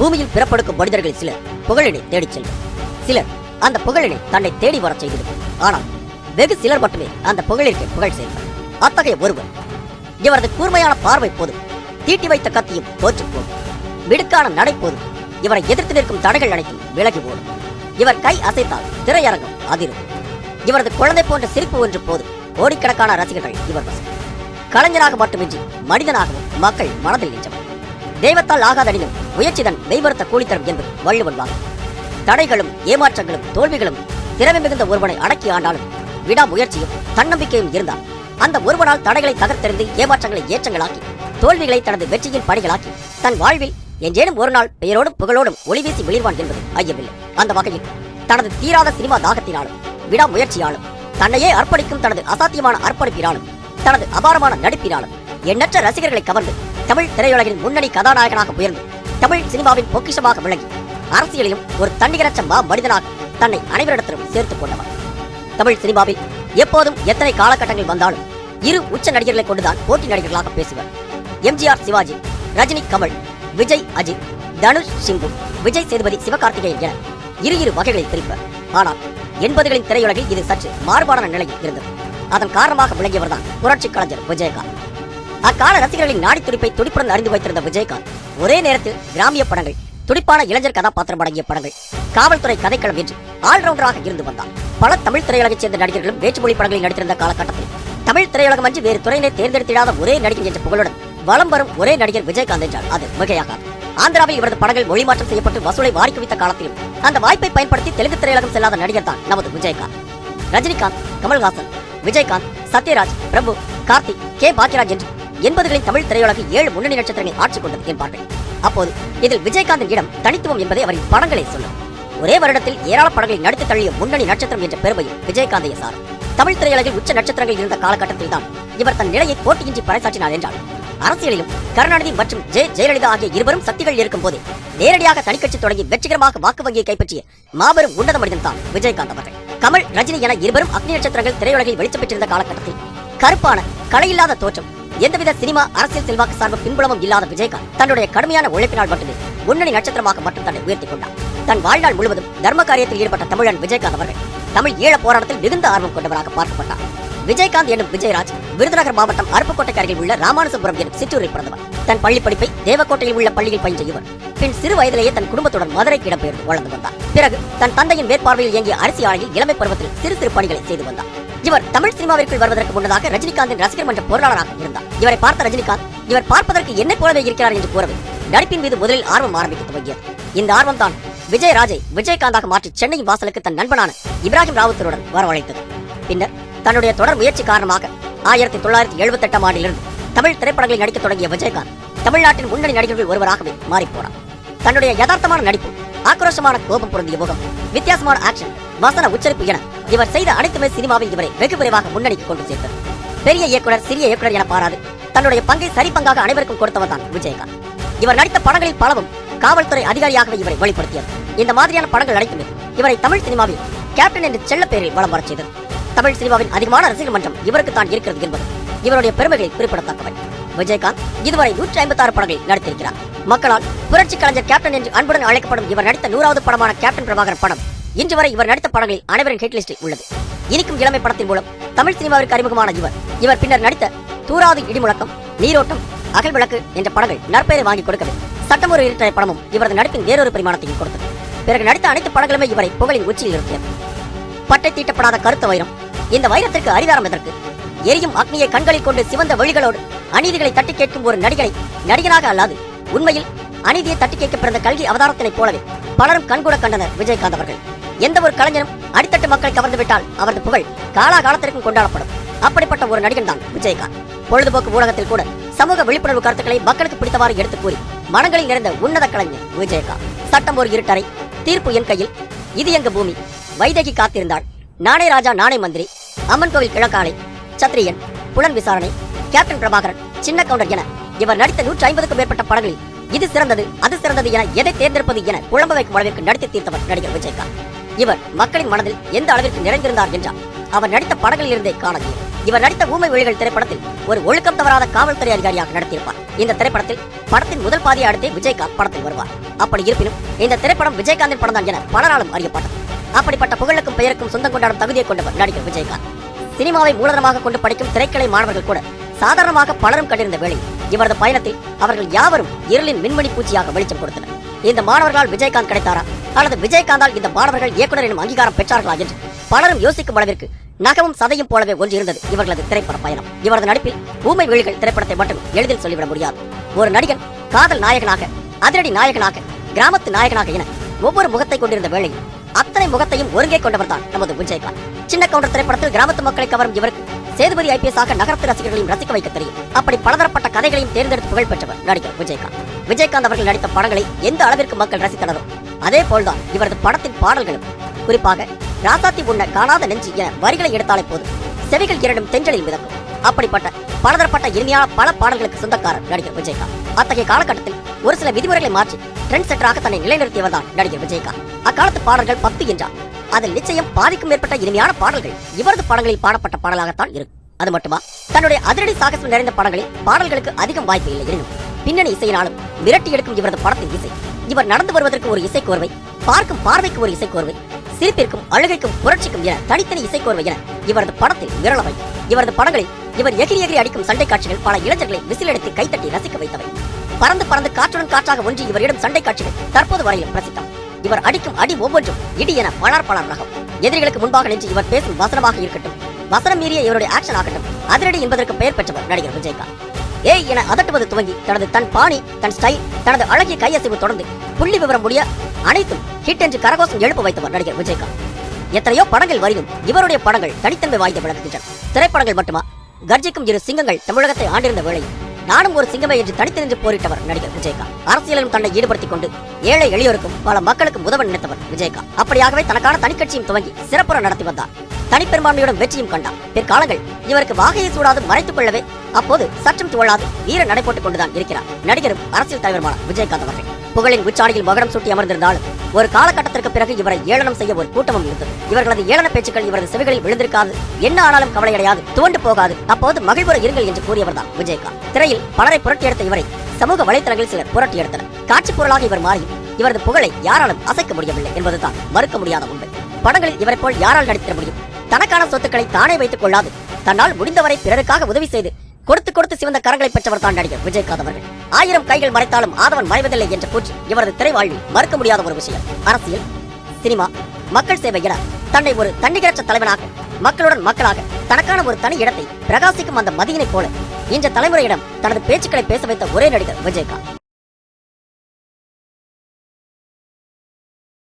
பூமியில் பிறப்பெடுக்கும் மனிதர்களில் சிலர் புகழினை தேடிச் செல்வர். சிலர் அந்த புகழினை தன்னை தேடி வரச் செய்திருக்கும். ஆனால் வெகு சிலர் மட்டுமே அந்த புகழிற்கு புகழ் சேர்வர். அத்தகைய ஒருவர் இவரது கூர்மையான பார்வை போதும் தீட்டி வைத்த கத்தியும் தோற்று போடும். மிடுக்கான நடை போதும் இவரை எதிர்த்து நிற்கும் தடைகள் அனைத்தும் விலகி ஓடும். இவர் கை அசைத்தால் திரையரங்கம் அதிரும். இவரது குழந்தை போன்ற சிரிப்பு ஒன்று போதும் கோடிக்கணக்கான ரசிகர்கள் இவர் வசம். கலைஞராக மட்டுமின்றி மனிதனாகவும் மக்கள் மனதில் நின்றவர். தெய்வத்தால் ஆகாதனிலும் முயற்சிதன் மெய்வருத்த கூலித்தரும் என்பது வள்ளுவன் வாக்கு. தடைகளும் ஏமாற்றங்களும் தோல்விகளும் திறமை மிகுந்த ஒருவனை அடக்கி ஆண்டாலும் விடாமுயற்சியும் தன்னம்பிக்கையும் இருந்தால் அந்த ஒருவனால் தடைகளை தகர்த்தெறிந்து ஏமாற்றங்களை ஏற்றங்களாக்கி தோல்விகளை தனது வெற்றியின் பணிகளாக்கி தன் வாழ்வில் என்றேனும் ஒரு நாள் பெயரோடும் புகழோடும் ஒளிவீசி வெளிர்வான் என்பது ஐயமில்லை. அந்த வகையில் தனது தீராத சினிமா தாகத்தினாலும் விடாமுயற்சியாலும் தன்னையே அர்ப்பணிக்கும் தனது அசாத்தியமான அர்ப்பணிப்பினாலும் தனது அபாரமான நடிப்பினாலும் எண்ணற்ற ரசிகர்களை கவர்ந்து தமிழ் திரையுலகின் முன்னணி கதாநாயகனாக உயர்ந்து தமிழ் சினிமாவின் பொக்கிஷமாக விளங்கி அரசியலிலும் ஒரு தன்னிகரற்ற மனிதனாக தன்னை அனைவரிடத்திலும் சேர்த்துக் கொண்டவர். தமிழ் சினிமாவில் எப்போதும் எத்தனை காலகட்டங்கள் வந்தாலும் இரு உச்ச நடிகர்களை கொண்டுதான் போட்டி நடிகர்களாக பேசுவர். எம்ஜிஆர் சிவாஜி, ரஜினி கமல், விஜய் அஜித், தனுஷ் சிம்பு, விஜய் சேதுபதி சிவகார்த்திகேயன் என இரு வகைகளை பிரிப்பர். ஆனால் 80களின் திரையுலகில் இது சற்று மாறுபாடான நிலையில் இருந்தது. அதன் காரணமாக விளங்கியவர் தான் புரட்சி கலைஞர் விஜயகாந்த். அக்கால ரசிகர்களின் நாடி துடிப்பை துடிப்புடன் அறிந்து வைத்திருந்த விஜயகாந்த் ஒரே நேரத்தில் கிராமிய படங்கள், துடிப்பான இளைஞர் கதாபாத்திரம் அடங்கிய படங்கள், காவல்துறை கதைக்களம் என்று ஆல்ரவுண்டராக இருந்து வந்தார். பல தமிழ் திரையுலகைச் சேர்ந்த நடிகர்களும் வேற்றுமொழி படங்களில் நடித்திருந்த காலகட்டத்தில் தமிழ் திரையுலகம் அன்று வேறு துறையினை தேர்ந்தெடுத்திடாத ஒரே நடிகர் என்ற புகழுடன் வலம் வரும் ஒரே நடிகர் விஜயகாந்த் என்றால் அது மிகையாகாது. ஆந்திராவில் இவரது படங்கள் மொழிமாற்றம் செய்யப்பட்டு வசூலை வாரி குவித்த காலத்திலும் அந்த வாய்ப்பை பயன்படுத்தி தெலுங்கு திரையுலகம் செல்லாத நடிகர் தான் நமது விஜயகாந்த். ரஜினிகாந்த், கமல்ஹாசன், விஜயகாந்த், சத்யராஜ், பிரபு, கார்த்திக், கே பாக்யராஜ் என்று 80களின் தமிழ் திரையுலகில் 7 முன்னணி நட்சத்திரங்களை ஆட்சி கொண்டது என்பார்கள். அப்போது இதில் விஜயகாந்தின் இடம் தனித்துவம் என்பதை அவரின் படங்களை சொல்லும். ஒரே வருடத்தில் ஏராள படங்களில் நடித்து தள்ளிய முன்னணி நட்சத்திரம் என்ற பெருமையும் விஜயகாந்தையை சாரும். தமிழ் திரையுலகில் உச்ச நட்சத்திரங்கள் இருந்த காலகட்டத்தில் தான் இவர் தன் நிலையை போட்டியின்றி பறைசாற்றினார் என்றால் அரசியலிலும் கருணாநிதி மற்றும் ஜெயலலிதா ஆகிய இருவரும் சக்திகள் இருக்கும் போதே நேரடியாக தனிக்கட்சி தொடங்கி வெற்றிகரமாக வாக்கு வங்கியை கைப்பற்றிய மாபெரும் உன்னத மனிதன் தான் விஜயகாந்த் அவர்கள். கமல், ரஜினி என இருவரும் அக்னி நட்சத்திரங்கள் திரையுலகில் வெளிச்சம் பெற்றிருந்த காலகட்டத்தில் கருப்பான கலையில்லாத தோற்றம், எந்தவித சினிமா அரசியல் செல்வாக்கு சார்பு பின்புலமும் இல்லாத விஜயகாந்த் தன்னுடைய கடுமையான உழைப்பினால் மட்டுமே முன்னணி நட்சத்திரமாக மட்டும் தன்னை உயர்த்திக் கொண்டார். தன் வாழ்நாள் முழுவதும் தர்ம காரியத்தில் ஈடுபட்ட தமிழன் விஜயகாந்த் அவர்கள் தமிழ் ஈழ போராட்டத்தில் மிகுந்த ஆர்வம் கொண்டவராக பார்க்கப்பட்டார். விஜயகாந்த் எனும் விஜயராஜ் விருதுநகர் மாவட்டம் அருப்புக்கோட்டை அருகில் உள்ள ராமானுஜபுரம் எனும் சிற்றூரில் பிறந்தவர். தன் பள்ளி படிப்பை தேவக்கோட்டையில் உள்ள பள்ளியில் பயின்ற இவர் பின் சிறு வயதிலேயே தன் குடும்பத்துடன் மதுரைக்கு இடம்பெயர்ந்து வளர்ந்து வந்தார். பிறகு தன் தந்தையின் மேற்பார்வையில் இயங்கிய அரிசி ஆலையில் இளமை பருவத்தில் சிறு சிறு பணிகளை செய்து வந்தார். இவர் தமிழ் சினிமாவிற்குள் வருவதற்கு முன்னதாக ரஜினிகாந்தின் ரசிகர் மன்ற பொருளாளராக இருந்தார். இவரை பார்த்த ரஜினிகாந்த் இவர் பார்ப்பதற்கு என்னை போலவே இருக்கிறார் என்று கூறவே நடிப்பின் மீது முதலில் ஆர்வம் ஆரம்பிக்க துவங்கியது. இந்த ஆர்வம் தான் விஜயராஜை விஜயகாந்தாக மாற்றி சென்னையின் வாசலுக்கு தன் நண்பனான இப்ராஹிம் ராவுத்தருடன் வரவழைத்தது. பின்னர் தன்னுடைய தொடர் முயற்சி காரணமாக 1978ஆம் ஆண்டிலிருந்து தமிழ் திரைப்படங்களில் நடிக்க தொடங்கிய விஜயகாந்த் தமிழ்நாட்டின் முன்னணி நடிகர்கள் ஒருவராகவே மாறிப்போனார். தன்னுடைய யதார்த்தமான நடிப்பு, ஆக்ரோஷமான கோபம் பொருந்திய முகம், வித்தியாசமான ஆக்ஷன், வசன உச்சரிப்பு என இவர் செய்த அனைத்துமே சினிமாவில் இவரை வெகு விரைவாக முன்னணிக்கு கொண்டு சேர்த்தது. பெரிய இயக்குனர், சிறிய இயக்குனர் என பாராது தன்னுடைய பங்கை சரி பங்காக அனைவருக்கும் கொடுத்தவர் தான் விஜயகாந்த். இவர் நடித்த படங்களில் பலவும் காவல்துறை அதிகாரியாகவே இவரை வெளிப்படுத்தியது. இந்த மாதிரியான படங்கள் அனைத்துமே இவரை தமிழ் சினிமாவில் கேப்டன் என்ற செல்ல பெயரில் வலம் வரச் செய்தது. தமிழ் சினிமாவின் அதிகமான ரசிகர் மன்றம் இவருக்கு தான் இருக்கிறது என்பது இவருடைய பெருமைகளில் குறிப்பிடத்தக்கவை. விஜயகாந்த் இதுவரை 156 படங்களில் நடித்திருக்கிறார். மக்களால் புரட்சி கலைஞர் கேப்டன் என்று அன்புடன் அழைக்கப்படும் இவர் நடித்த 100வது படமான கேப்டன் பிரபாகரன் படம் இன்று வரை இவர் நடித்த படங்களில் அனைவரின் ஹிட் லிஸ்டில் உள்ளது. இனிக்கும் இளமை படத்தின் மூலம் தமிழ் சினிமாவிற்கு அறிமுகமான இவர் பின்னர் நடித்த தூராது இடிமுழக்கம், நீரோட்டம், அகல் விளக்கு என்ற படங்கள் நற்பெயரை வாங்கி கொடுக்கவே சட்டம் ஒரு இருட்டை படமும் இவரது நடிப்பின் வேறொரு பரிமாணத்தையும் கொடுத்தது. பிறகு நடித்த அனைத்து படங்களுமே இவரை புகழின் உச்சியில் நிறுத்தியது. பட்டை தீட்டப்படாத கருத்த வைரம். இந்த வைரத்திற்கு அரிதாரம் எதற்கு? எரியும் அக்னியை கண்களில் கொண்டு சிவந்த வழிகளோடு அநீதிகளை தட்டி கேட்கும் ஒரு நடிகனாக அல்லாது உண்மையில் அநீதியை தட்டி கேட்க பிறந்த கல்கி அவதாரத்தினைப் போலவே பலரும் கண்கூட கண்டனர் விஜயகாந்த் அவர்கள். எந்த ஒரு கலைஞரும் அடித்தட்டு மக்களை கவர்ந்து விட்டால் அவரது புகழ் காலாகாலத்திற்கும் கொண்டாடப்படும். அப்படிப்பட்ட ஒரு நடிகன் தான் விஜயகாந்த். பொழுதுபோக்கு ஊடகத்தில் கூட சமூக விழிப்புணர்வு கருத்துக்களை மக்களுக்கு பிடித்தவாறு எடுத்து கூறி மனங்களில் நிறைந்த உன்னத கலைஞர் விஜயகாந்த். சட்டம் ஒரு இருட்டறை, தீர்ப்பு என் கையில், இது எங்க பூமி, வைதேகி காத்திருந்தாள், நானே ராஜா நானே மந்திரி, அம்மன் கோவில் கிழக்காலை, சத்திரியன், புலன் விசாரணை, கேப்டன் பிரபாகரன், சின்ன கவுண்டர் என இவர் நடித்த 150க்கும் மேற்பட்ட படங்களில் இது சிறந்தது அது சிறந்தது என எதை தேர்ந்தெடுப்பது என குழம்ப வைக்கும் அளவிற்கு நடித்து தீர்த்தவர் நடிகர் விஜயகாந்த். இவர் மக்களின் மனதில் எந்த அளவிற்கு நிறைந்திருந்தார் என்றால் அவர் நடித்த படங்களில் இருந்தே காண இவர் நடித்த ஊமை விழிகள் திரைப்படத்தில் ஒரு ஒழுக்கம் தவறாத காவல்துறை அதிகாரியாக நடித்திருப்பார். இந்த திரைப்படத்தில் படத்தின் முதல் பாதியை அடுத்து விஜயகாந்த் படத்தில் வருவார். அப்படி இருப்பினும் இந்த திரைப்படம் விஜயகாந்தின் படம் தான் என பலராலும் அறியப்பட்டது. அப்படிப்பட்ட புகழுக்கும் பெயருக்கும் சொந்தம் கொண்டாடும் தகுதியை கொண்டவர் நடிகர் விஜயகாந்த். சினிமாவை மூலதனமாக கொண்டு படிக்கும் திரைக்கலை மாணவர்கள் கூட சாதாரணமாக பலரும் கண்டிருந்த வேளையில் இவரது பயணத்தில் அவர்கள் யாவரும் இருளின் மின்மணி பூச்சியாக வெளிச்சம் கொடுத்தனர். இந்த மாணவர்களால் விஜயகாந்த் கிடைத்தாரா அல்லது விஜயகாந்தால் இந்த மாணவர்கள் இயக்குனர் எனும் அங்கீகாரம் பெற்றார்களா என்று பலரும் யோசிக்கும் அளவிற்கு நகமும் சதையும் போலவே ஒன்று இருந்தது இவர்களது திரைப்பட பயணம். இவரது நடிப்பில் ஊமை விழிகள் திரைப்படத்தை மட்டும் எளிதில் சொல்லிவிட முடியாது. ஒரு நடிகன் காதல் நாயகனாக, அதிரடி நாயகனாக, கிராமத்து நாயகனாக என ஒவ்வொரு முகத்தை கொண்டிருந்த வேளையில் அத்தனை முகத்தையும் ஒருங்கே கொண்டவர் தான் நமது விஜயகாந்த். சின்ன கவுண்டர் திரைப்படத்தில் கிராமத்து மக்களை கவரும் இவருக்கு சேதுபதி IPS ஆக நகரத்து ரசிகர்களையும் ரசிக்க வைக்க தெரியும். அப்படி பலதரப்பட்ட கதைகளையும் தேர்ந்தெடுத்து புகழ் பெற்றவர் நடிகர் விஜயகாந்த். விஜயகாந்த் அவர்கள் நடித்த படங்களை எந்த அளவிற்கு மக்கள் ரசித்தனரோ அதே போல்தான் இவரது படத்தின் பாடல்களும். குறிப்பாக ராசாத்தி உண்ண காணாத நெஞ்சு என வரிகளை எடுத்தாலே போதும் செவிகள் இரண்டும் தென்றலில் மிதக்கும். அப்படிப்பட்ட பலதரப்பட்ட இனிமையான பல பாடல்களுக்கு சொந்தக்காரர் நடிகர் விஜயகாந்த். அத்தகைய காலகட்டத்தில் ஒரு சில விதிமுறைகளை மாற்றி ட்ரெண்ட் செட்டராக தன்னை நிலைநிறுத்தியவர் தான் நடிகர் விஜயகாந்த். அக்காலத்து பாடல்கள் 10 என்றார். அதில் நிச்சயம் பாதிக்கும் மேற்பட்ட இனிமையான பாடல்கள் இவரது படங்களில் பாடப்பட்ட பாடலாகத்தான் இருக்கும். அது மட்டுமா, தன்னுடைய அதிரடி சாகசம் நிறைந்த படங்களில் பாடல்களுக்கு அதிகம் வாய்ப்பு இல்லை எனினும் பின்னணி இசையினாலும் மிரட்டி எடுக்கும் இவரது படத்தின் இசை. இவர் நடந்து வருவதற்கு ஒரு இசைக்கோர்வை, பார்க்கும் பார்வைக்கு ஒரு இசைக்கோர்வை, சிரிப்பிற்கும் அழுகைக்கும் புரட்சிக்கும் என தனித்தனி இசைக்கோர்வை என இவரது படத்தில் விரளவை. இவரது படங்களில் இவர் எகிரி எகிரி அடிக்கும் சண்டை காட்சிகள் பல இளைஞர்களை விசிலடித்து கைத்தட்டி ரசிக்க வைத்தவை. பறந்து பறந்து காற்றுடன் காற்றாக ஒன்றி இவரிடம் சண்டை காட்சிகள் தற்போது வரையில் பிரசித்தம். இவர் அடிக்கும் அடி ஒவ்வொன்றும் இடி என பலார் ரகம். எதிரிகளுக்கு முன்பாக நின்று இவர் பேசும் வசனமாக இருக்கட்டும், வசனம் மீறிய இவருடைய ஆக்ஷன் ஆகட்டும், அதிரடி என்பதற்கு பெயர் பெற்றவர் நடிகர் விஜயகாந்த். ஏய் என அதட்டுவது துவங்கி தன் பாணி, தன் ஸ்டைல், தனது அழகிய கையசைவு தொடர்ந்து புள்ளி விவரம் முடிய அனைத்தும் ஹிட் என்று கரகோஷம் எழுப்ப வைத்தவர் நடிகர் விஜயகாந்த். எத்தனையோ படங்கள் வரையும் இவருடைய படங்கள் தனித்தன்மை வாய்ந்த விளக்குகின்றன. திரைப்படங்கள் மட்டுமா, கர்ஜிக்கும் இரு சிங்கங்கள் தமிழகத்தை ஆண்டிருந்த வேளையில் நானும் ஒரு சிங்கமே என்று தனித்து நின்று போரிட்டவர் நடிகர் விஜயகாந்த். அரசியலிலும் தன்னை ஈடுபடுத்திக் கொண்டு ஏழை எளியோருக்கும் பல மக்களுக்கும் உதவ நினைத்தவர் விஜயகாந்த். அப்படியாகவே தனக்கான தனிக்கட்சியும் துவங்கி சிறப்புற நடத்தி வந்தார். தனிப்பெரும்பான்மையுடன் வெற்றியும் கண்டார். பிற்காலங்கள் இவருக்கு வாகையை சூடாது மறைத்துக் கொள்ளவே அப்போது சற்றும் துவளாது வீர நடைபோட்டுக் கொண்டுதான் இருக்கிறார் நடிகரும் அரசியல் தலைவருமான விஜயகாந்த் அவர்கள். புகழின் உச்சாணியில் மகரம் சூட்டி அமர்ந்திருந்தாலும் ஒரு காலகட்டத்திற்கு பிறகு இவரை ஏளனம் செய்ய ஒரு கூட்டமும் இருந்தது. இவர்களது ஏளன பேச்சுக்கள் இவரது செவிகளில் விழுந்திருக்காது, என்ன ஆனாலும் கவலையடையாது, துவண்டு போகாது, அப்போது மகிழ்வுற இருங்கள் என்று கூறியவர் தான் விஜயகாந்த். திரையில் பலரை புரட்டி எடுத்த இவரை சமூக வலைதளங்களில் சிலர் புரட்டி எடுத்தனர். காட்சி பொருளாக இவர் மாறி இவரது புகழை யாராலும் அசைக்க முடியவில்லை என்பதுதான் மறுக்க முடியாத உண்மை. படங்களில் இவரை போல் யாரால் நடித்திட முடியும்? தனக்கான சொத்துக்களை தானே வைத்துக் கொள்ளாது தன்னால் முடிந்தவரை பிறருக்காக உதவி செய்து கொடுத்து சிவந்த கரங்களை பெற்றவர் தான் நடிகர் விஜயகாந்த் அவர்கள். 1000 கைகள் மறைத்தாலும் ஆதவன் மறைவதில்லை என்ற கூற்று இவரது திரை வாழ்வில் மறுக்க முடியாத ஒரு விஷயம். அரசியல், சினிமா, மக்கள் சேவை என தன்னை ஒரு தன்னிகரற்ற தலைவனாக, மக்களுடன் மக்களாக தனக்கான ஒரு தனி இடத்தை பிரகாசிக்கும் அந்த மதியினை போல இன்று தலைமுறையிடம் தனது பேச்சுக்களை பேச வைத்த ஒரே நடிகர் விஜயகாந்த்.